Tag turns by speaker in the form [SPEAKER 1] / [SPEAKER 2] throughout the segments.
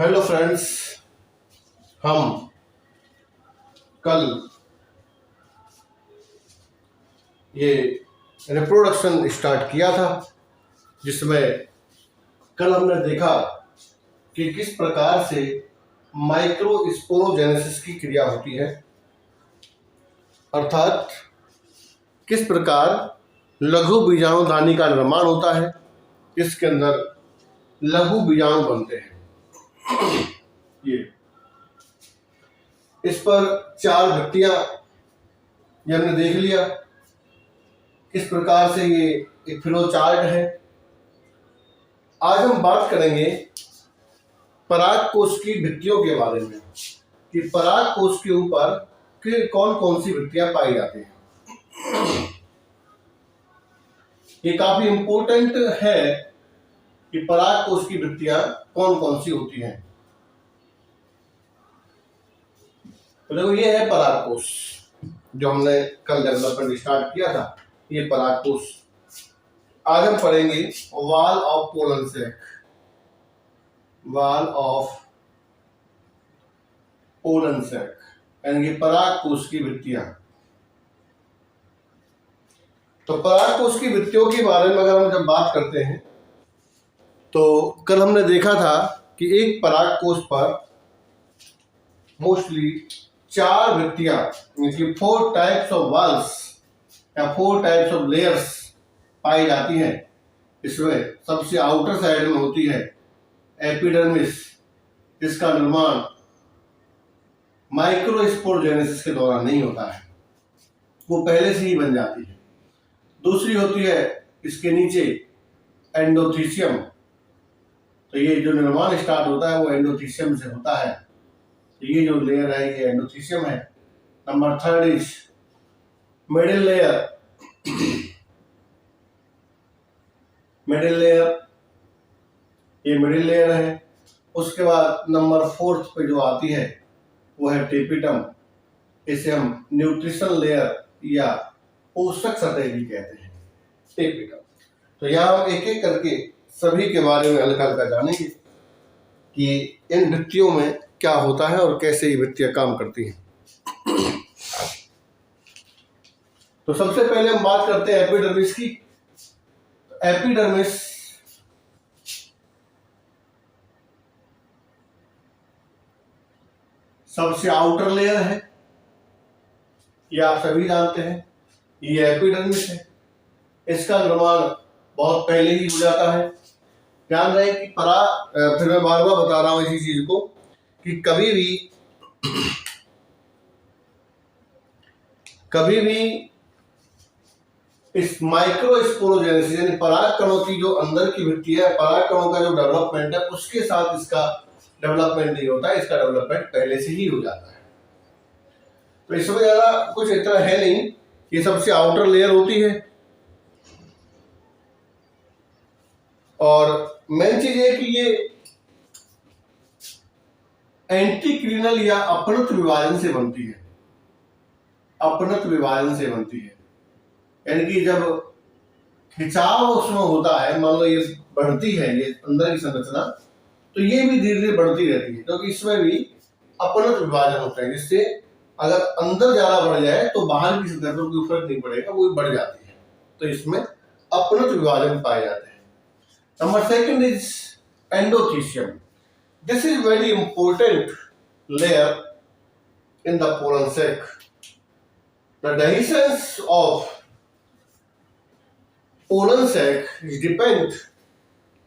[SPEAKER 1] Hello friends, हम कल ये रिप्रोडक्शन स्टार्ट किया था, जिसमें कल हमने देखा कि किस प्रकार से माइक्रोस्पोरोजेनेसिस की क्रिया होती है, अर्थात किस प्रकार लघु बीजाणुधानी का निर्माण होता है, इसके अंदर लघु बीजाणु बनते हैं। ये इस पर 4 व्यक्तियां ये हमने देख लिया। किस प्रकार से ये एक फ्लो चार्ट है। आज हम बात करेंगे पराग कोश की भित्तियों के बारे में कि पराग कोश के ऊपर कौन कौन सी भित्तियां पाई जाती हैं। ये काफी इंपॉर्टेंट है कि पराग कोश की भित्तियां कौन कौन सी होती हैं। तो देखो, ये है पराग कोश जो हमने कल डेवलपमेंट स्टार्ट किया था। ये पराग कोश। आज हम पढ़ेंगे wall of pollen sac. Wall of pollen sac यानी कि पराग कोश की भित्तियां। तो पराग कोश की भित्तियों के बारे में अगर हम जब बात करते हैं तो कल हमने देखा था कि एक पराग कोश पर मोस्टली 4 भित्तियां यानी कि 4 टाइप्स ऑफ वॉल्स या 4 टाइप्स ऑफ लेयर्स पाई जाती हैं। इसमें सबसे आउटर साइड में होती है एपिडर्मिस। इसका निर्माण माइक्रोस्पोरोजेनेसिस के दौरान नहीं होता है, वो पहले से ही बन जाती है। दूसरी होती है इसके नीचे एंडोथीसियम। तो ये जो निर्माण स्टार्ट होता है वो एंडोथीसियम से होता है। तो ये जो लेयर है ये एंडोथीसियम है। Number 3 is middle layer. Middle layer, ये मिडिल लेयर है। उसके बाद नंबर 4 पे जो आती है वो है टेपिटम। इसे हम न्यूट्रिशन लेयर या पोषक सतह भी कहते हैं, टेपिटम। तो यहाँ हम एक एक करके सभी के बारे में हल्का हल्का जानेंगे कि इन भित्तियों में क्या होता है और कैसे ये भित्तियां काम करती हैं। तो सबसे पहले हम बात करते हैं एपिडर्मिस की। एपिडर्मिस सबसे आउटर लेयर है, ये आप सभी जानते हैं। ये एपिडर्मिस है। इसका निर्माण बहुत पहले ही हो जाता है। ध्यान रहे कि फिर मैं बार बार बता रहा हूं इसी चीज को कि कभी भी इस माइक्रोस्पोरोजेनेसिस यानी पराग कणों की जो अंदर की भित्ति है, पराग कणों का जो डेवलपमेंट है, उसके साथ इसका डेवलपमेंट नहीं होता है। इसका डेवलपमेंट पहले से ही हो जाता है। तो इसमें ज्यादा कुछ इतना है नहीं। ये सबसे आउटर लेयर होती है और मेन चीज है कि ये एंटीक्रीनल या अपनत विभाजन से बनती है। अपनत विभाजन से बनती है यानी कि जब खिंचाव उसमें होता है, मान लो ये बढ़ती है, ये अंदर की संरचना, तो ये भी धीरे धीरे बढ़ती रहती है क्योंकि इसमें भी अपनत विभाजन होता है, जिससे अगर अंदर ज्यादा बढ़ जाए तो बाहर की सतह पर कोई फर्क नहीं पड़ेगा, वो बढ़ जाती है। तो इसमें अपनत विभाजन पाए जाते हैं। Number 2 is endothecium. This is very important layer in the pollen sac. The dehiscence of pollen sac depend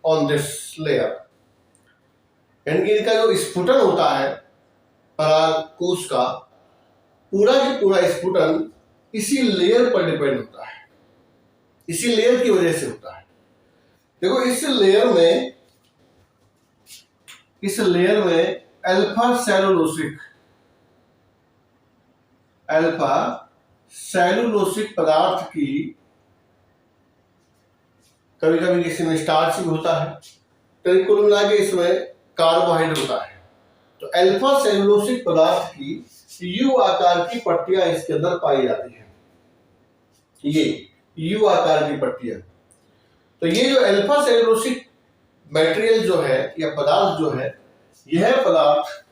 [SPEAKER 1] on this layer। यानी कि इनका जो स्फुटन होता है पराग कोश का, पूरा की पूरा स्फुटन इसी लेयर पर डिपेंड होता है, इसी लेयर की वजह से होता है। देखो, इस लेयर में अल्फा सेलुलोसिक पदार्थ की, कभी कभी किसी में स्टार्च भी होता है, तो कुल मिला के इसमें कार्बोहाइड्रेट होता है। तो अल्फा सेलुलोसिक पदार्थ की यू आकार की पट्टियां इसके अंदर पाई जाती हैं। ये यू आकार की पट्टियां। तो ये जो अल्फा सेलुलोसिक मटेरियल जो है या पदार्थ जो है, यह पदार्थ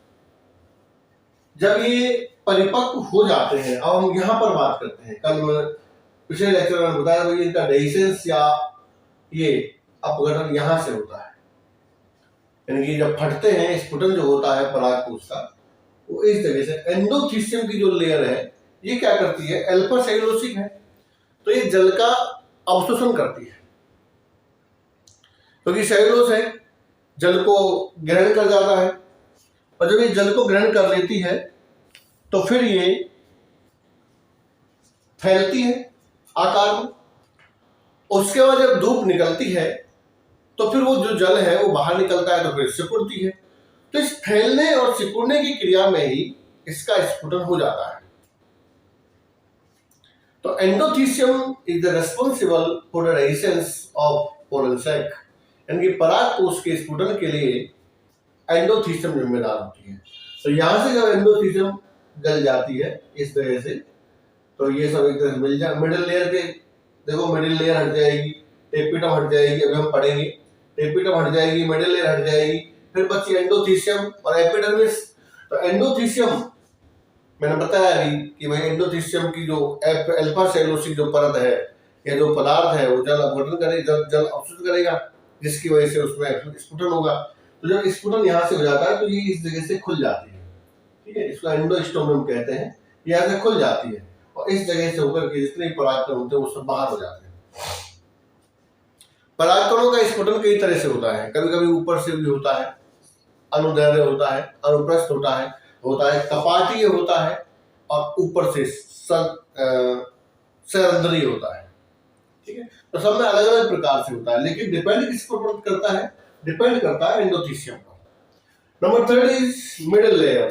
[SPEAKER 1] जब ये परिपक्व हो जाते हैं, अब हम यहाँ पर बात करते हैं, कल पिछले लेक्चर में बताया भाई इनका डेhiscence या ये अपघटन यहाँ से होता है, यानी कि जब फटते हैं स्फुटन जो होता है परागकोश का, वो इस जगह से एंडोथीसियम की जो लेयर है ये क्या करती है, अल्फा सेलुलोसिक है, तो ये जल का अवशोषण करती है, क्योंकि सेलुलोस है जल को ग्रहण कर जाता है, और जब ये जल को ग्रहण कर लेती है तो फिर ये फैलती है आकार में। उसके बाद जब धूप निकलती है तो फिर वो जो जल है वो बाहर निकलता है तो फिर सिकुड़ती है, तो इस फैलने और सिकुड़ने की क्रिया में ही इसका स्फुटन हो जाता है। तो endothecium is the responsible for the dehiscence of pollen sac, यानी कि परागकोश के स्फुटन के लिए एंडोथीसियम जिम्मेदार होती है। तो यहां से जब एंडोथीसियम जल जाती है इस तरह से, तो ये सब एक तरह से मिल जाए, मिडिल लेयर के देखो, मिडिल लेयर हट जाएगी, टेपिटम हट जाएगी, अभी हम पढ़ेंगे, टेपिटम हट जाएगी, मिडिल लेयर हट जाएगी, फिर बची एंडोथीसियम और एपिडर्मिस। तो एंडोथीसियम मैंने बताया अभी कि भाई एंडोथीसियम की जो अल्फा सेलुलोसिक जो परत है या जो पदार्थ है वो जल अपघटन करेगा, जल अवशोषित करेगा, जिसकी वजह से उसमें स्फुटन होगा। तो जब स्फुटन यहाँ से हो जाता है तो ये इस जगह से खुल जाती है, ठीक है, इसको एंडोस्टोमियम कहते हैं, यहाँ से खुल जाती है और इस जगह से होकर के जितने परागकण होते हैं वो सब बाहर हो जाते हैं। परागकणों का स्फुटन कई तरह से होता है, कभी कभी ऊपर से भी होता है, अनुदैर्ध्य होता है, अनुप्रस्थ होता है, कपाटीय होता है, और ऊपर से सरंध्रीय होता है, ठीक है। तो सब में अलग अलग प्रकार से होता है, लेकिन डिपेंड किस पर करता है, डिपेंड करता है एंडोथीसियम पर। Number 3 is middle layer.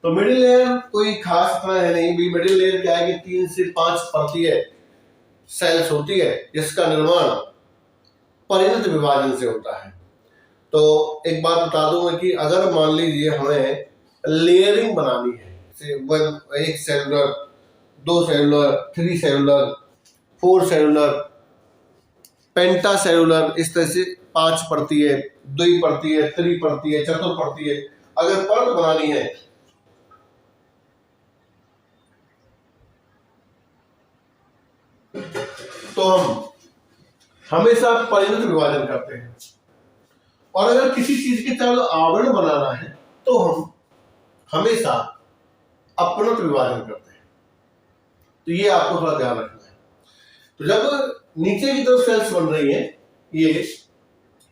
[SPEAKER 1] तो मिडिल लेयर कोई खास इतना है नहीं भी, मिडिल लेयर क्या है कि 3 से 5 परतीय सेल्स होती है जिसका निर्माण परिणत विभाजन से होता है। तो एक बात बता दूंगा कि अगर मान लीजिए हमें लेयरिंग बनानी है, एक सेलुलर, 2 सेलुलर, 3 सेलुलर, 4 सेलुलर, पेंटा सेलुलर, इस तरह से 5 परतीय, 2 परतीय, 3 परतीय, 4 परतीय अगर परत बनानी है तो हम हमेशा परिणत विभाजन करते हैं, और अगर किसी चीज के चारों आवरण बनाना है तो हम हमेशा अपनत विभाजन करते हैं। तो ये आपको थोड़ा ध्यान रखना है। तो जब नीचे की तरफ सेल्स बन रही हैं, ये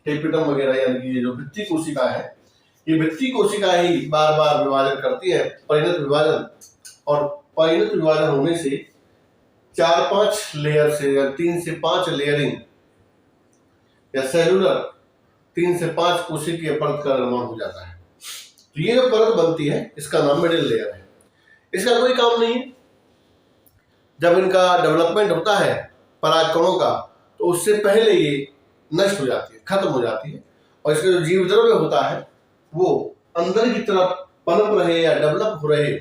[SPEAKER 1] टेपिटम वगैरह, यानी कि ये जो भित्ति कोशिका है, ये भित्ति कोशिका ही बार बार विभाजन करती है, परिणत विभाजन, और परिणत विभाजन होने से 4-5 लेयर से या 3 से 5 लेयरिंग या सेलुलर 3 से 5 कोशिकीय परत का निर्माण हो जाता है। तो ये जो परत बनती है इसका नाम मिडिल लेयर है। इसका कोई काम नहीं है, जब इनका डेवलपमेंट होता है परागकणों का तो उससे पहले ये नष्ट हो जाती है, खत्म हो जाती है, और इसका जो जीव द्रव्य होता है वो अंदर की तरफ पनप रहे या डेवलप हो रहे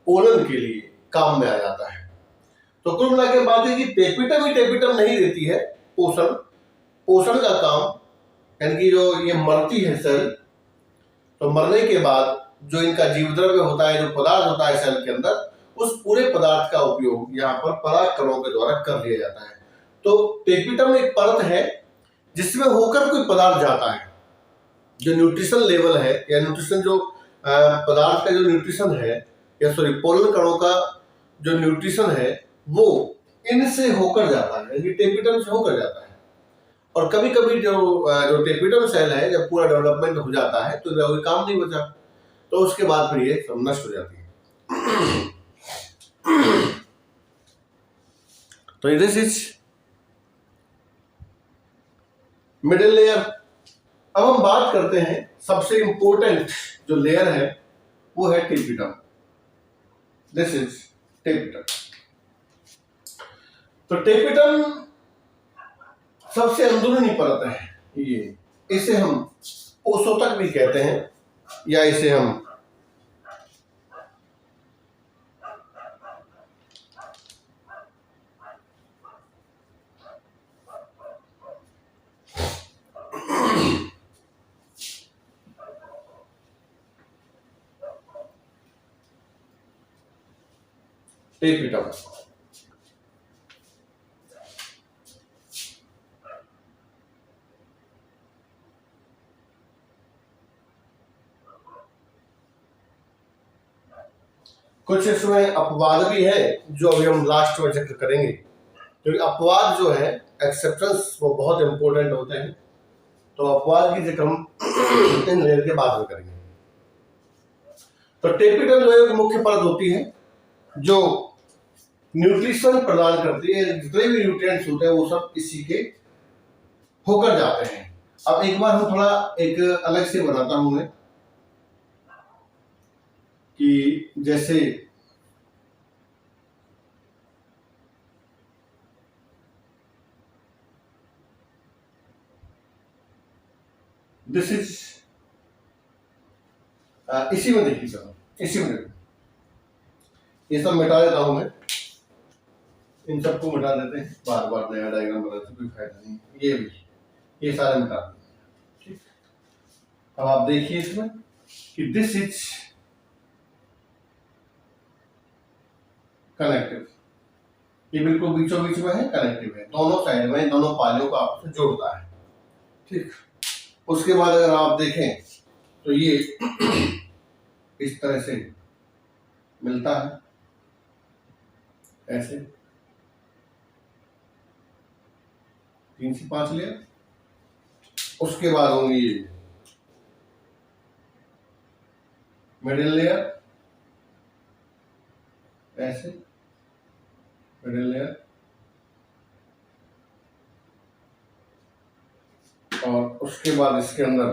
[SPEAKER 1] पोलन के लिए काम में आ जाता है। तो कुल मिलाकर बात है कि टेपिटम ही टेपिटम नहीं देती है पोषण, पोषण का काम, यानी कि जो ये मरती है सेल, तो मरने के बाद जो इनका जीव द्रव्य होता है, जो पदार्थ होता है सेल के अंदर, उस पूरे पदार्थ का उपयोग यहाँ पर परागकणों के द्वारा कर लिया जाता है। तो टेपिटम एक परत है जिसमें होकर कोई पदार्थ जाता है, जो न्यूट्रिशन लेवल है या न्यूट्रिशन जो पदार्थ का जो न्यूट्रिशन है, या सॉरी पोलन कणों का जो न्यूट्रिशन है वो इनसे होकर जाता है, यानी टेपिटम से होकर जाता है। और कभी कभी जो टेपिटम सेल है जब पूरा डेवलपमेंट हो जाता है तो कोई काम नहीं बचा, तो उसके बाद फिर ये सब नष्ट हो जाती है। तो दिस इज मिडिल लेयर। अब हम बात करते हैं सबसे इंपॉर्टेंट जो लेयर है वो है टेपिटम। This is tapetum. तो टेपिटम सबसे अंदरूनी परत है ये, इसे हम पोषोतक भी कहते हैं, या इसे हम टेपिटम। कुछ इसमें अपवाद भी है जो अभी हम लास्ट में जिक्र करेंगे, क्योंकि अपवाद जो है एक्सेप्शंस वो बहुत इंपॉर्टेंट होते हैं, तो अपवाद की जिक्र हम इन लेयर के बाद में करेंगे। तो टेपिटम जो है मुख्य परत होती है जो न्यूट्रिशन प्रदान करती है, जितने भी न्यूट्रिएंट्स होते हैं वो सब इसी के होकर जाते हैं। अब एक बार हम थोड़ा एक अलग से बनाता हूं मैं कि जैसे दिस इज इसी में देखिए, चलो इसी में देखो, ये सब मिटा देता हूं मैं, इन सबको मिटा देते हैं, बार बार नया डायग्राम बनाने से कोई फायदा नहीं। ये भी, ये सारे मिटा देते हैं। ठीक, अब आप देखिए इसमें कि दिस इज कनेक्टिव, ये बिल्कुल बीचों बीच में है, कनेक्टिव है, दोनों साइड में, दोनों पालियों को आपस में जोड़ता है। ठीक, उसके बाद अगर आप देखें तो ये इस तरह से मिलता है, ऐसे 3 से 5 लेयर। उसके बाद होंगी ये मिडिल लेयर, ऐसे मिडिल लेयर, और उसके बाद इसके अंदर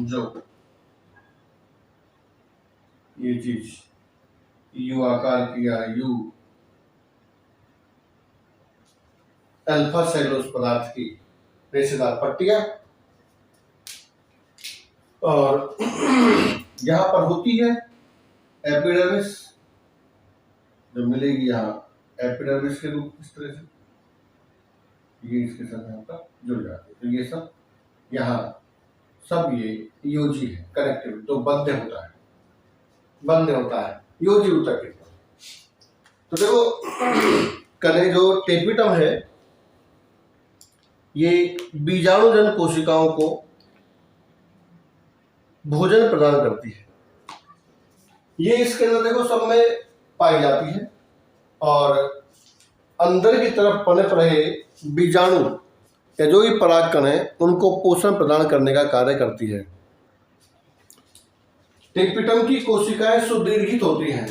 [SPEAKER 1] जो ये चीज यू आकार किया, यू अल्फा सेलुलोज पदार्थ की रेशेदार पट्टियां, और यहां पर होती है एपिडर्मिस, जो मिलेगी यहाँ एपिडर्मिस के रूप, इस तरह से ये इसके साथ यहाँ पर जुड़ जाती है। तो ये सब यहाँ सब ये योजी है, कनेक्टिव, तो बंद होता है, बंद होता है योजी ऊतक के। तो देखो कने जो टेपिटम है ये बीजाणुजन कोशिकाओं को भोजन प्रदान करती है। ये इसके अंदर देखो सब में पाई जाती है, और अंदर की तरफ पनप रहे बीजाणु या जो भी परागकण है उनको पोषण प्रदान करने का कार्य करती है। टेपिटम की कोशिकाएं सुदीर्घित होती हैं,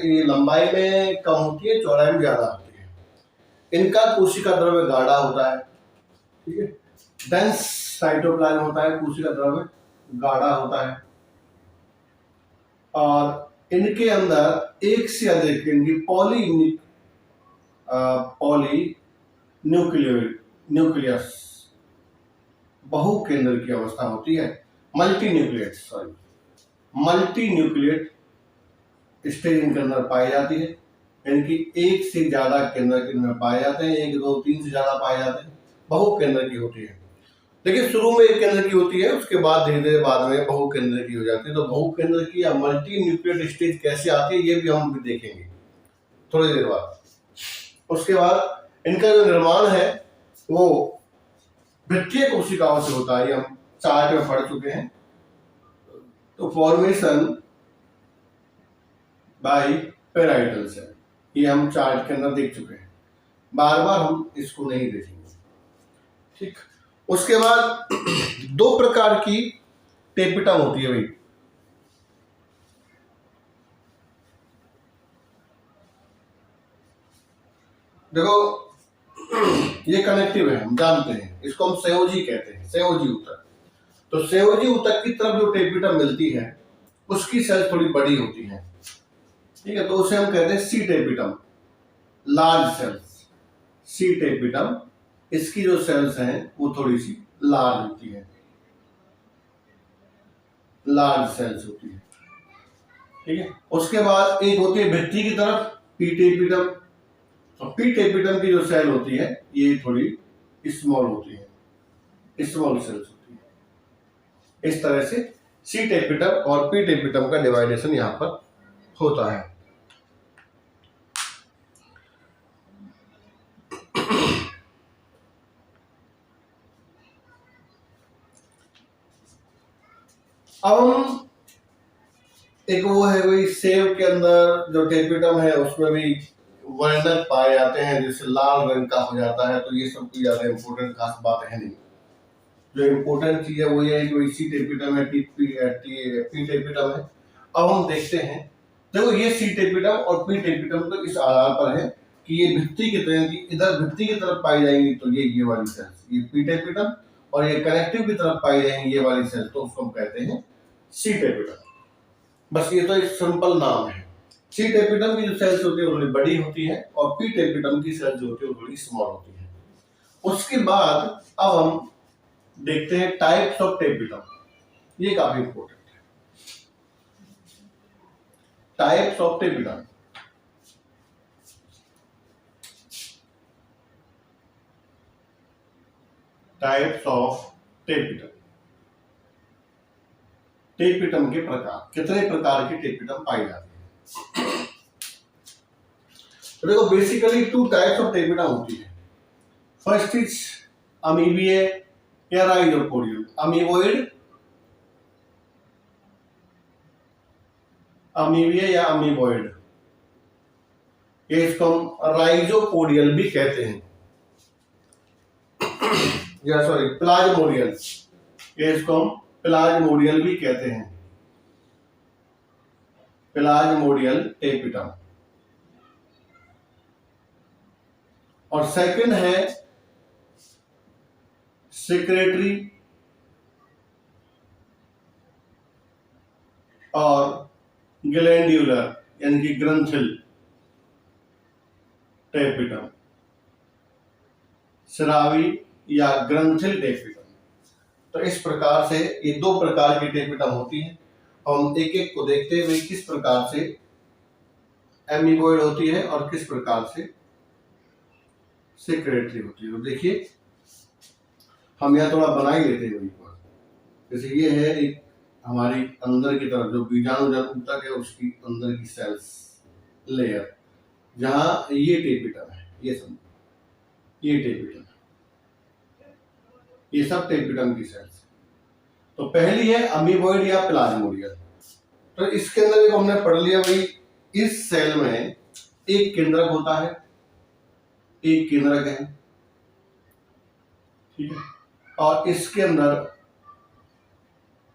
[SPEAKER 1] ये लंबाई में कम होती है, चौड़ाई में ज्यादा होती है। इनका कोशिका द्रव्य गाढ़ा होता है, ठीक है, डेंस साइटोप्लाज्म होता है, कोशिका द्रव्य गाढ़ा होता है, और इनके अंदर एक से अधिक इनकी न्यूक्लियस बहु केंद्र की अवस्था होती है, मल्टी न्यूक्लिएट स्टेज इनके अंदर पाई जाती है। इनकी एक से ज्यादा केंद्र इनमें पाए जाते हैं, 1 2 3 से ज्यादा पाए जाते हैं, बहु केंद्र की होती है। देखिए शुरू में एक केंद्र की होती है, उसके बाद धीरे धीरे बाद में बहु केंद्र की हो जाती है। तो बहु केंद्र की या मल्टी न्यूक्लिएट स्टेज कैसे आती है ये भी हम देखेंगे थोड़ी देर बाद। उसके बाद इनका जो निर्माण है वो वृत्तीय कोशिकाओं से होता है, ये हम चार्ट में पढ़ चुके हैं। तो फॉर्मेशन बाय पेराइटल सेल, ये हम चार्ट के अंदर देख चुके हैं, बार बार हम इसको नहीं देखेंगे। ठीक, उसके बाद 2 प्रकार की टेपिटम होती है भाई। देखो ये कनेक्टिव है, हम जानते हैं, इसको हम संयोजी कहते हैं, संयोजी ऊतक। तो संयोजी ऊतक की तरफ जो टेपिटम मिलती है उसकी सेल थोड़ी बड़ी होती है, ठीक है, तो उसे हम कहते हैं सी टेपिटम, लार्ज सेल्स। सी टेपिटम, इसकी जो सेल्स हैं वो थोड़ी सी लार्ज होती है, लार्ज सेल्स होती है, ठीक है। उसके बाद एक होती है भित्ति की तरफ पी टेपिटम, तो पी टेपिटम की जो सेल होती है ये थोड़ी स्मॉल होती है, स्मॉल सेल्स होती है। इस तरह से सी टेपिटम और पी टेपिटम का डिवाइडेशन यहाँ पर होता है। अब हम एक वो है कोई सेव के अंदर जो टेपिटम है उसमें भी वर्णक पाए जाते हैं, जैसे लाल रंग का हो जाता है, तो ये सब कोई ज्यादा इम्पोर्टेंट खास बात है नहीं। जो इम्पोर्टेंट चीज है वो ये है कि सी टेपिटम है, पी टेपिटम है। अब हम देखते हैं, देखो ये सी टेपिटम और पी टेपिटम तो इस आधार पर है कि ये भित्ति की तरह की इधर भित्ति की तरफ पाई जाएंगी तो ये वाली सेल्स, ये पी टेपिटम, और ये कनेक्टिव की तरफ पाई जाएंगी ये वाली सेल, तो उसको हम कहते हैं सी टेपिटम। बस ये तो एक सिंपल नाम है। सी टेपिटम की जो सेल्स होती है वो थोड़ी बड़ी होती है और पी टेपिटम की सेल्स जो होती है वो थोड़ी स्मॉल होती है। उसके बाद अब हम देखते हैं टाइप्स ऑफ टेपिटम, ये काफी इंपॉर्टेंट है। Types of tapetum, types of tapetum, tapetum के प्रकार, कितने प्रकार के टेपिटम पाए जाते हैं। तो देखो बेसिकली 2 टाइप्स ऑफ टेपिटम होती है। फर्स्ट इज अमीबिये या राइजोपोडियल, अमीबोइड, अमीबिया या अमीबोइड, ये इसको हम राइजोपोडियल भी कहते हैं, या सॉरी प्लाज्मोडियल, ये इसको हम प्लाज्मोडियल भी कहते हैं, प्लाज्मोडियल टेपिटम। और सेकंड है सेक्रेटरी और ग्लैंड्यूलर यानी कि ग्रंथिल टेपिटम, स्रावी या ग्रंथिल टेपिटम। तो इस प्रकार से ये 2 प्रकार की टेपिटम होती है। हम एक एक को देखते हुए किस प्रकार से एमीबोइड होती है और किस प्रकार से सेक्रेटरी होती है। तो देखिए हम यहाँ थोड़ा बना ही लेते हैं, जैसे ये है एक हमारी अंदर की तरफ जो बीजाणु ऊतक है उसकी अंदर की सेल्स लेयर, जहां ये टेपिटम है, ये समझो ये टेपिटम है, ये सब टेपिटम की सेल्स। तो पहली है अमीबोइड या प्लाज्मोडियल। तो इसके अंदर एक हमने पढ़ लिया भाई, इस सेल में एक केंद्रक होता है, एक केंद्रक है, ठीक है, और इसके अंदर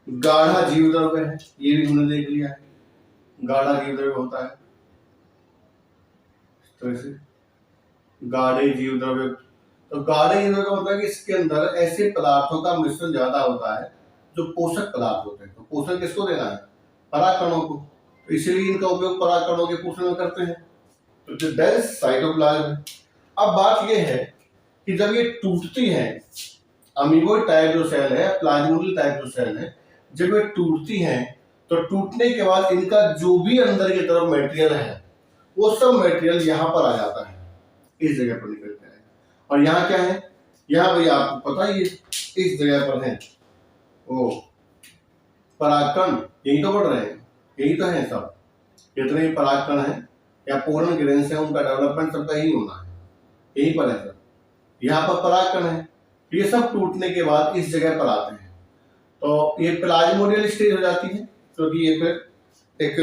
[SPEAKER 1] गाढ़ा जीवद्रव्य है, ये भी हमने देख लिया है, गाढ़ा जीवद्रव्य होता है, इस तरह से गाढ़े जीवद्रव्य। तो गाढ़े जीवद्रव्य का मतलब है कि इसके अंदर ऐसे पदार्थों का मिश्रण ज्यादा होता है जो पोषक पदार्थ होते हैं। तो पोषण किसको देना है? परागकणों को, तो इसीलिए इनका उपयोग परागकणों के पोषण में करते हैं। तो जो डेंस साइटोप्लाज्म है। अब बात यह है कि जब ये टूटती है, अमीबोइड टाइप जो सेल है, प्लाज्मोडियल टाइप जो सेल है, जब ये टूटती हैं तो टूटने के बाद इनका जो भी अंदर की तरफ मटेरियल है वो सब मटेरियल यहाँ पर आ जाता है, इस जगह पर निकल के आएगा। और यहाँ क्या है? यहाँ भाई आपको पता ही है, इस जगह पर है वो परागकण, यही तो बढ़ रहे हैं, यही तो है सब, जितने भी परागकण है या पोलन ग्रेन्स है उनका डेवलपमेंट सबका यही होना है, यही पर है सब। यहाँ पर परागकण है, ये सब टूटने के बाद इस जगह पर आते हैं, तो ये प्लाज्मोडियल स्टेज हो जाती है, क्योंकि ये फिर एक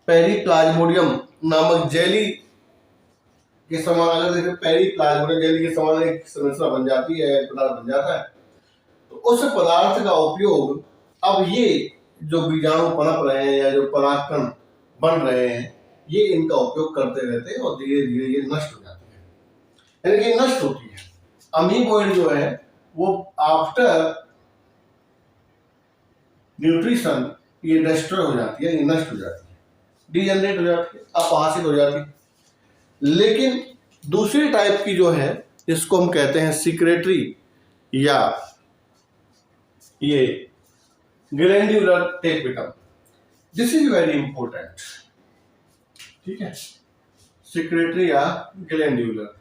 [SPEAKER 1] पेरीप्लाज्मोडियम नामक जेली के समान, अगर देखें पेरीप्लाज्मोडियम जेली के समान एक संरचना बन जाती है, पदार्थ बन जाता है। तो उस पदार्थ का उपयोग अब ये जो बीजाणु पनप रहे हैं या जो परागकण बन रहे हैं, ये इनका उपयोग करते रहते हैं और धीरे धीरे ये नष्ट हो जाती है, यानी कि नष्ट होती है। अमीबोइड जो है वो आफ्टर न्यूट्रिशन ये डिस्ट्रॉय हो जाती है, ये नष्ट हो जाती है, डीजनरेट हो जाती है, अपहासित हो जाती है। लेकिन दूसरी टाइप की जो है इसको हम कहते हैं सिक्रेटरी या ये glandular tapetum. This is very important, ठीक है, सिक्रेटरी या ग्लैंड्यूलर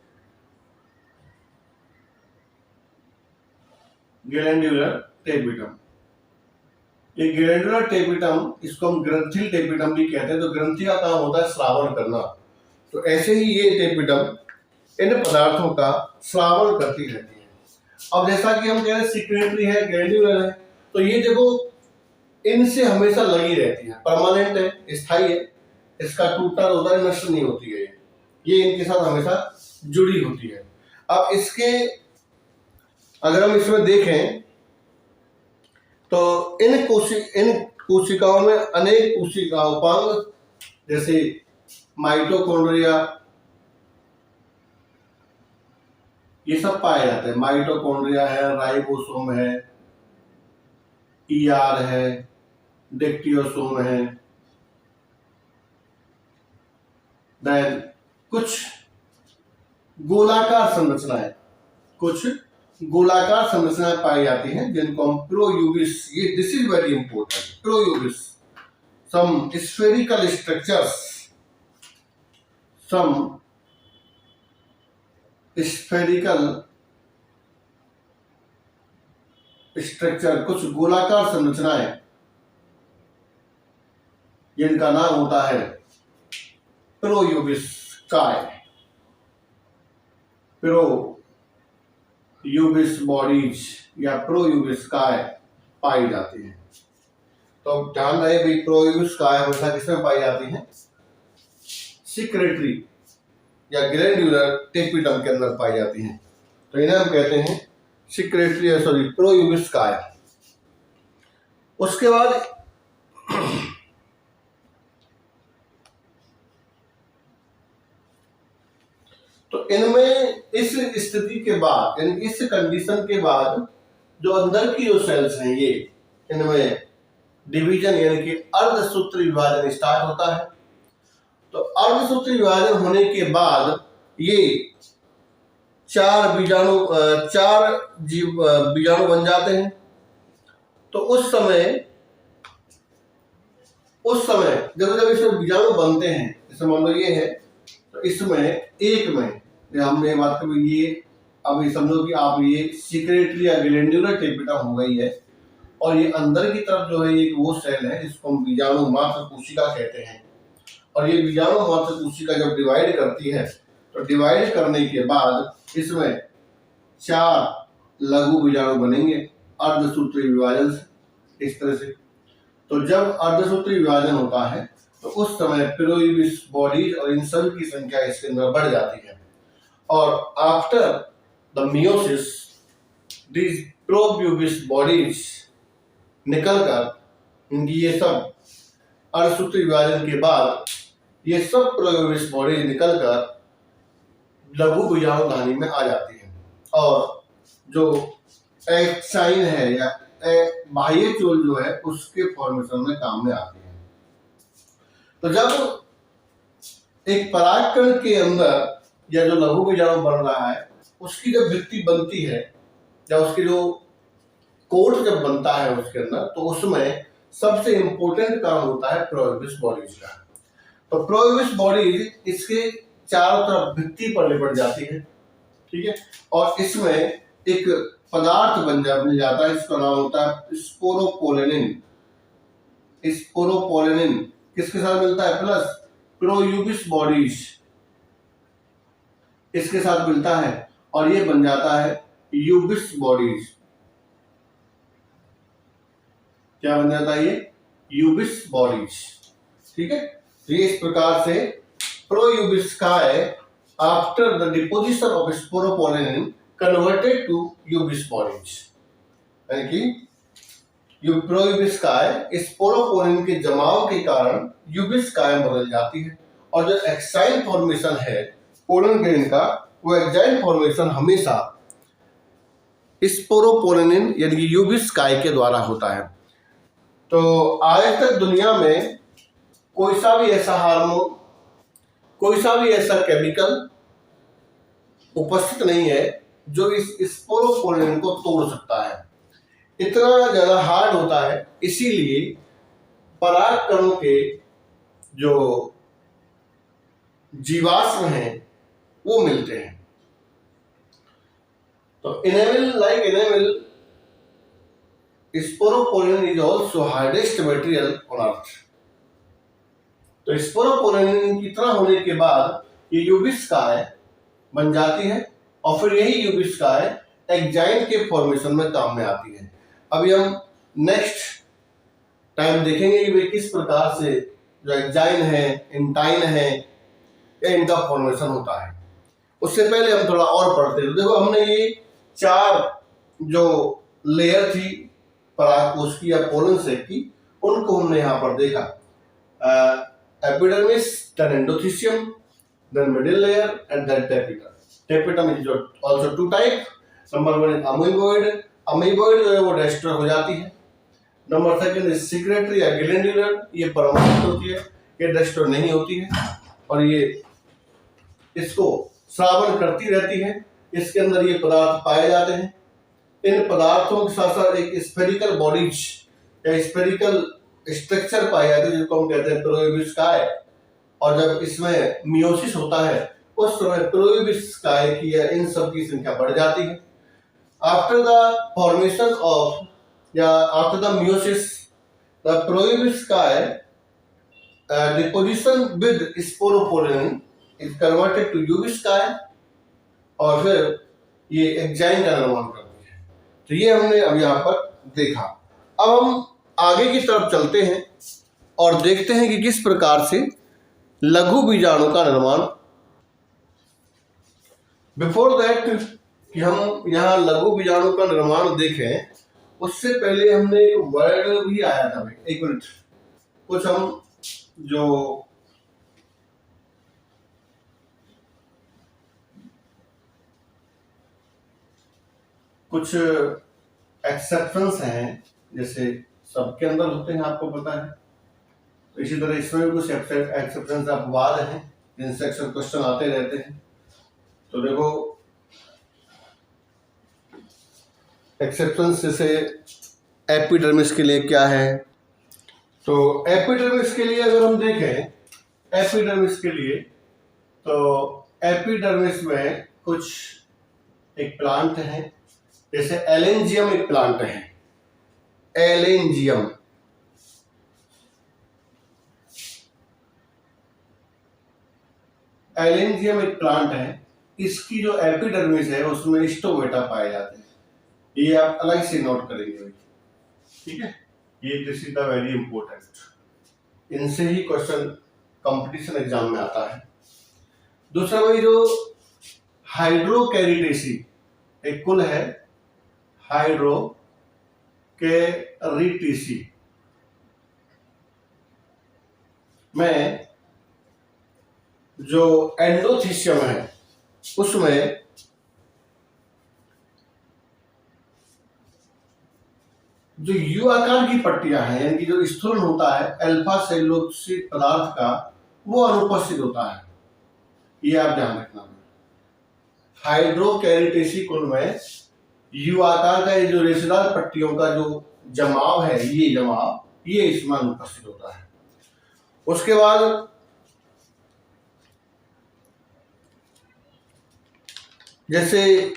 [SPEAKER 1] टेपिटम। ये ग्लैंड्यूलर टेपिटम, इसको हम ग्रंथिल टेपिटम भी कहते हैं। तो ग्रंथि का काम होता है श्रावण करना, तो ऐसे ही ये टेपिटम इन पदार्थों का श्रावण करती रहती है। अब जैसा कि हम कह रहे हैं सिक्रेटरी है, ग्लैंड्यूलर है, तो ये देखो इनसे हमेशा लगी रहती है, परमानेंट है, स्थायी है, इसका टूटना होता है, नष्ट नहीं होती है, ये इनके साथ हमेशा जुड़ी होती है। अब इसके अगर हम इसमें देखें तो इन कोशिकाओं में अनेक कोशिका उपांग जैसे माइटोकॉन्ड्रिया ये सब पाए जाते हैं। माइटोकॉन्ड्रिया है, राइबोसोम है, ईआर है, डेक्टियोसोम है, देन कुछ गोलाकार संरचनाएं पाई जाती हैं जिनको हम प्रोयूबिस, ये this is very important, proubisch, some spherical structures, कुछ गोलाकार संरचनाएं जिनका नाम होता है प्रोयूबिस्काय, प्रोयूबिस बॉडीज या प्रोयूबिस्काय पाई जाती है। तो ध्यान रहे भाई, प्रोयूबिस्काय हमेशा किसमें पाई जाती है? सिक्रेटरी या ग्लैंड्यूलर टेपिडम के अंदर पाई जाती है, तो इन्हें हम कहते हैं सिक्रेटरी सॉरी प्रोयूबिस्काय। उसके बाद तो इनमें इस स्थिति के बाद, यानी इस कंडीशन के बाद जो अंदर की जो सेल्स हैं ये, इनमें डिवीजन यानी कि अर्धसूत्र विभाजन स्टार्ट होता है। तो अर्धसूत्र विभाजन होने के बाद ये चार बीजाणु बन जाते हैं। तो उस समय जब इसमें बीजाणु बनते हैं, जैसे मान लो ये है, तो इसमें एक में हमने बात करी, ये अब ये समझो कि आप ये सिक्रेटरी या ग्लैंड्यूलर टेपिडम हो गई है, और ये अंदर की तरफ जो है एक वो सेल है जिसको हम बीजाणु मात्र कोशिका कहते हैं। और ये बीजाणु मात्र कोशिका जब डिवाइड करती है, तो डिवाइड करने के बाद इसमें 4 लघु बीजाणु बनेंगे अर्धसूत्री विभाजन से, इस तरह से। तो जब अर्धसूत्री विभाजन होता है तो उस समय प्रोयूबिस बॉडीज और इन सभी की संख्या इसके अंदर बढ़ जाती है। और after the meiosis this proubisch bodies निकलकर इनकी ये सब अर्धसूत्री विभाजन के बाद ये सब प्रोयूबिस बॉडीज निकलकर लघु बीजाणु धानी में आ जाती है, और जो एक्साइन है या बाह्य चोल जो है उसके फॉर्मेशन में काम में आती है। तो जब एक परागकण के अंदर या जो लघु बीजाणु बन रहा है उसकी जब भित्ति बनती है या उसकी जो कोट जब बनता है उसके अंदर, तो उसमें सबसे इंपॉर्टेंट काम होता है प्रोयूबिस बॉडीज का। तो प्रोयूबिस बॉडीज इसके चारों तरफ भित्ति पर लिपट जाती है, ठीक है, और इसमें एक पदार्थ मिल जाता है, इसका नाम होता है स्पोरोपोलेनिन। स्पोरोपोलेनिन किसके साथ मिलता है? प्लस प्रोयूबिस बॉडीज इसके साथ मिलता है, और ये बन जाता है यूबिस बॉडीज। क्या बन जाता है ये? यूबिस बॉडीज, ठीक है। तो ये इस प्रकार से प्रोयूबिस्काय after the deposition of sporopollenin converted to ubisch bodies, यानी कि प्रोयूबिस्काय स्पोरोपोलेनिन के जमाव के कारण यूबिस्काय बदल जाती है। और जो एक्साइन फॉर्मेशन है पोलन ग्रेन का, वो एक्साइन फॉर्मेशन हमेशा स्पोरोपोलेनिन यानी कि यूबिस्काय के द्वारा होता है। तो आज तक दुनिया में कोई सा भी ऐसा हार्मोन, कोई सा भी ऐसा केमिकल उपस्थित नहीं है जो इस स्पोरोपोलेनिन को तोड़ सकता है। इतना ज्यादा हार्ड होता है, इसीलिए परागकणों के जो जीवाश्म हैं वो मिलते हैं। तो enamel sporopollenin is also hardest material on earth. तो स्पोरोपोलेनिन की तरह होने के बाद ये यूबिस्काय बन जाती है, और फिर यही यूबिस्काय एक्जाइन के फॉर्मेशन में काम में आती है। अभी हम नेक्स्ट टाइम देखेंगे कि वे किस प्रकार से जो एक्जाइन है, इंटाइन है, या इनका फॉर्मेशन होता है। उससे पहले हम थोड़ा और पढ़ते हैं। देखो हमने ये 4 जो लेयर थी परागकोश की या पोलन सेक की, उनको हमने यहाँ पर देखा। Epidermis, then endothecium, then middle layer and then tapetum. Tapetum is also 2 type. Number 1 is amoeboid. Amoeboid जो है वो डेस्ट्रॉय हो जाती है। नंबर 2 इज सिक्रेटरी या ग्लैंडुलर, ये परमानेंट होती है, ये डेस्ट्रॉय नहीं होती है और ये इसको श्रावण करती रहती है। इसके अंदर ये पदार्थ पाए जाते हैं। इन पदार्थों के साथ साथ एक स्फेरिकल बॉडीज या स्फेरिकल स्ट्रक्चर पाए जाते हैं, जिसको हम कहते हैं प्रोइबिस्काय। और जब इसमें मियोसिस होता है उस समय प्रोइबिस्काय की या इन सब की संख्या बढ़ जाती है। आफ्टर द फॉर्मेशन ऑफ या आफ्टर द मियोसिस, द प्रोइबिस्काय deposition with sporopollenin is converted to यूबिस्काय और फिर ये एक्जाइन का निर्माण करती है। तो ये हमने अब यहाँ पर देखा। अब हम आगे की तरफ चलते हैं और देखते हैं कि किस प्रकार से लघु बीजाणु का निर्माण। बिफोर दैट कि हम यहाँ लघु बीजाणु का निर्माण देखें, उससे पहले हमने एक वर्ड भी आया था। एक मिनट, कुछ हम जो कुछ एक्सेप्शंस हैं, जैसे सबके अंदर होते हैं, आपको पता है, तो इसी तरह इसमें भी कुछ एक्सेप्शंस अपवाद हैं जिनसे अक्सर क्वेश्चन आते रहते हैं। तो देखो एक्सेप्शंस जैसे एपिडर्मिस के लिए क्या है, तो एपिडर्मिस के लिए अगर हम देखें, एपिडर्मिस के लिए तो एपिडर्मिस में कुछ एक प्लांट है, जैसे एलेंजियम एक प्लांट है। एलेंजियम एक प्लांट है। इसकी जो एपिडर्मिस है उसमें स्टोमेटा पाए जाते हैं। ये आप अलग से नोट करेंगे, ठीक है। ये this is the very important, इनसे ही क्वेश्चन कंपटीशन एग्जाम में आता है। दूसरा वही जो हाइड्रोकैरिटेसी एक कुल है, हाइड्रोकैरिटेसी में जो एंडोथीसियम है उसमें जो यू आकार की पट्टियां हैं, यानी कि जो स्थूलन होता है अल्फा सेलुलोसिक पदार्थ का, वो अनुपस्थित होता है। ये आप ध्यान रखना। हाइड्रोकैरिटेसी कुल में यू आकार का ये जो रेशेदार पट्टियों का जो जमाव है, ये इसमें अनुपस्थित होता है। उसके बाद जैसे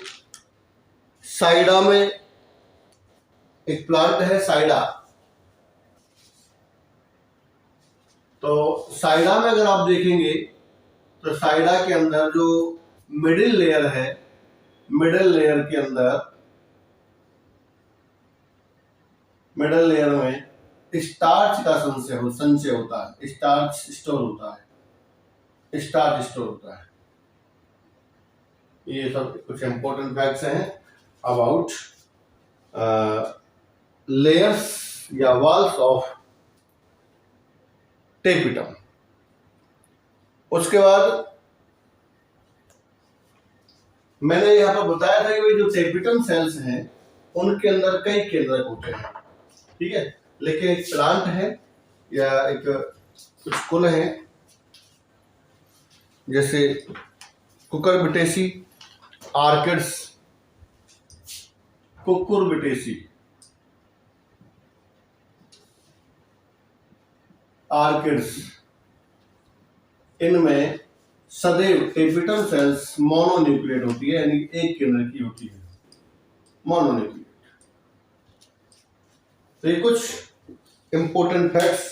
[SPEAKER 1] साइडा में एक प्लांट है साइडा, तो साइडा में अगर आप देखेंगे तो साइडा के अंदर जो मिडिल लेयर है, मिडिल लेयर के अंदर मिडिल लेयर में स्टार्च का संचय होता है, स्टार्च स्टोर होता है। ये सब कुछ इंपॉर्टेंट फैक्ट्स हैं अबाउट लेयर्स या वॉल्स ऑफ टेपिटम। उसके बाद मैंने यहाँ पर बताया था कि जो टेपिटम सेल्स हैं उनके अंदर कई केंद्रक होते हैं, ठीक है। लेकिन एक प्लांट है या एक कुछ कुल है, जैसे कुकुरबिटेसी, आर्किड्स, कुकुरबिटेसी, आर्किड्स, इनमें सदैव टेपिटम सेल्स मोनोन्यूक्लिएट होती है, यानी एक केंद्र की होती है, मोनोन्यूक्लिएट। तो ये कुछ इंपॉर्टेंट फैक्ट्स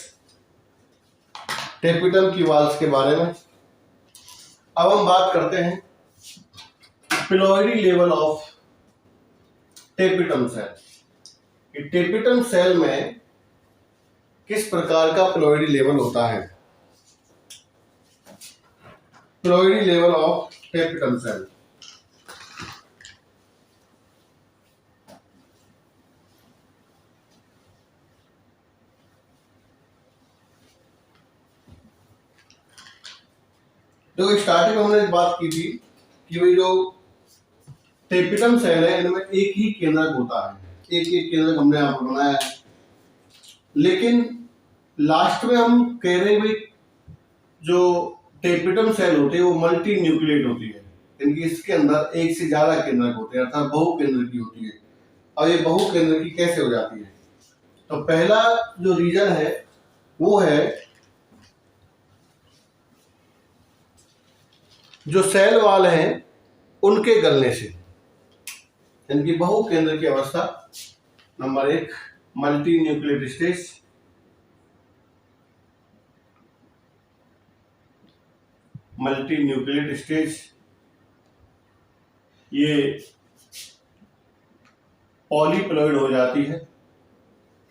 [SPEAKER 1] टेपिटम की वॉल्स के बारे में। अब हम बात करते हैं ploidy level of tapetum cell. Tapetum cell में किस प्रकार का प्लोइडी लेवल होता है? Ploidy level of tapetum cell. तो स्टार्टिंग में हमने बात की थी कि भाई जो टेपिटम सेल है इनमें एक ही केंद्रक होता है, एक एक केंद्रक हमने यहाँ पर बनाया है, लेकिन लास्ट में हम कह रहे हैं भाई जो टेपिटम सेल होती है वो मल्टी न्यूक्लिएट होती है, यानी इसके अंदर एक से ज्यादा केंद्रक होते हैं, अर्थात बहु केंद्र की होती है। अब ये बहु केंद्र की कैसे हो जाती है? तो पहला जो रीजन है वो है जो सेल वाल हैं उनके गलने से, यानी बहु केंद्र की अवस्था। Number 1 multi nucleate stage, multi nucleate stage ये पॉलीप्लॉइड हो जाती है।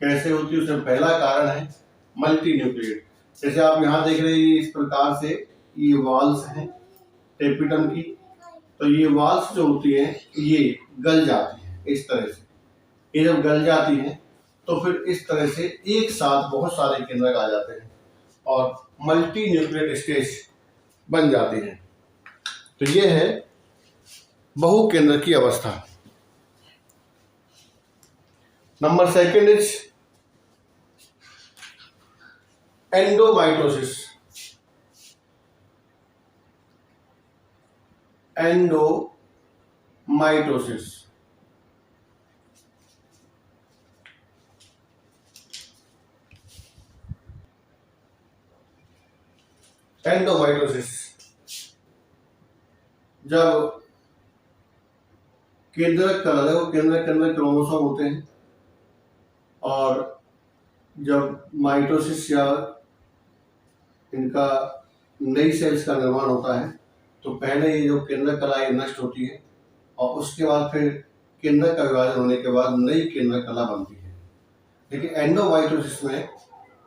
[SPEAKER 1] कैसे होती है? उसमें पहला कारण है मल्टी न्यूक्लिएट। जैसे आप यहाँ देख रहे हैं इस प्रकार से ये वॉल्स हैं टेपिटम की, तो ये वॉल्स जो होती है ये गल जाती है इस तरह से। ये जब गल जाती है तो फिर इस तरह से एक साथ बहुत सारे केंद्रक आ जाते हैं और मल्टी न्यूक्लिएट स्टेज बन जाती है। तो ये है बहु केंद्र की अवस्था। Number 2 is एंडोमाइटोसिस। एंडोमाइटोसिस एंडोमाइटोसिस जब केंद्रक का अलग केंद्रक के अंदर क्रोमोसोम होते हैं और जब माइटोसिस या इनका नई सेल्स का निर्माण होता है तो पहले ये जो केंद्रक कला ये नष्ट होती है और उसके बाद फिर केंद्रक का विभाजन होने के बाद नई केंद्रक कला बनती है। लेकिन एंडोमाइटोसिस में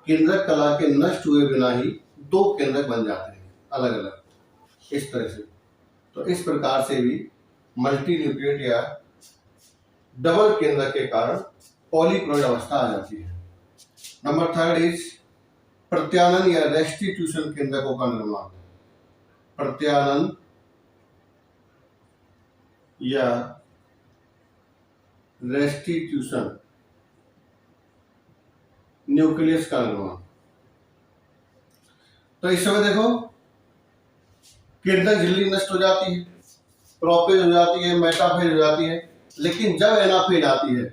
[SPEAKER 1] केंद्रक कला के नष्ट हुए बिना ही 2 केंद्रक बन जाते हैं अलग अलग इस तरह से। तो इस प्रकार से भी मल्टी न्यूक्लिएट या डबल केंद्रक के कारण पॉलीप्लॉइड अवस्था आ जाती है। नंबर 3 इज प्रत्यानन या रेस्टिट्यूशन केंद्रकों का निर्माण। प्रत्यानन या रेस्टिट्यूशन न्यूक्लियस का निर्माण। तो इस समय देखो केंद्रक झिल्ली नष्ट हो जाती है, प्रोपेज हो जाती है, मेटाफेज हो जाती है, लेकिन जब एनाफेज आती है,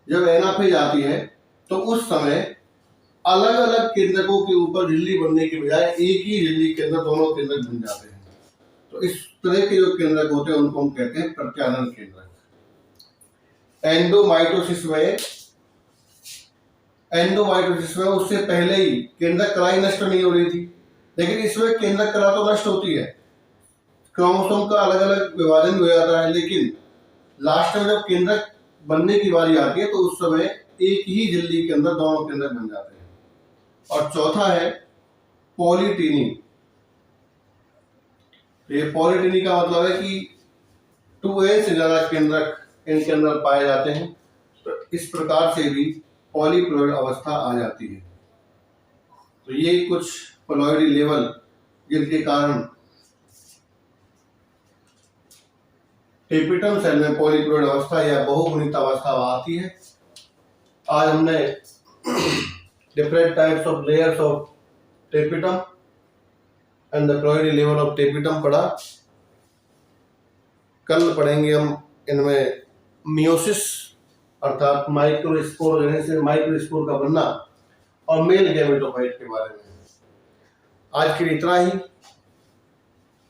[SPEAKER 1] जब एनाफेज आती है तो उस समय अलग अलग केंद्रकों के ऊपर झिल्ली बनने के बजाय एक ही झिल्ली के अंदर दोनों केंद्रक बन जाते हैं। तो इस तरह के जो केंद्रक होते हैं उनको हम कहते हैं प्रत्यानन केंद्रक। एंडोमाइटोसिस में उससे पहले ही केंद्रक कला नष्ट नहीं हो रही थी, लेकिन इसमें केंद्रक कला तो नष्ट होती है, क्रोमोसोम का अलग अलग विभाजन हो जाता है, लेकिन लास्ट में जब केंद्रक बनने की बारी आती है तो उस समय एक ही झिल्ली के अंदर दोनों केंद्रक बन जाते हैं। और चौथा है पॉलीटिनी। तो ये पॉलीटिनी का मतलब है कि 2A से ज्यादा केंद्रक इनके अंदर पाए जाते हैं। तो इस प्रकार से भी पॉलीप्लॉइड अवस्था आ जाती है। तो ये कुछ प्लॉइडी लेवल जिनके कारण टेपिटम सेल में पॉलीप्लॉइड अवस्था या बहुगुणित अवस्था आती है। आज हमने different types of layers of tapetum and the ploidy level of tapetum पढ़ा। कल पढ़ेंगे हम इनमें मियोसिस अर्थात माइक्रोस्पोर से माइक्रोस्पोर का बनना और मेल गैमेटोफाइट के बारे में। आज के लिए इतना ही।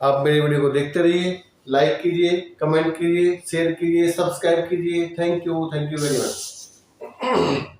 [SPEAKER 1] आप मेरी वीडियो को देखते रहिए, लाइक कीजिए, कमेंट कीजिए, शेयर कीजिए, सब्सक्राइब कीजिए। Thank you very much.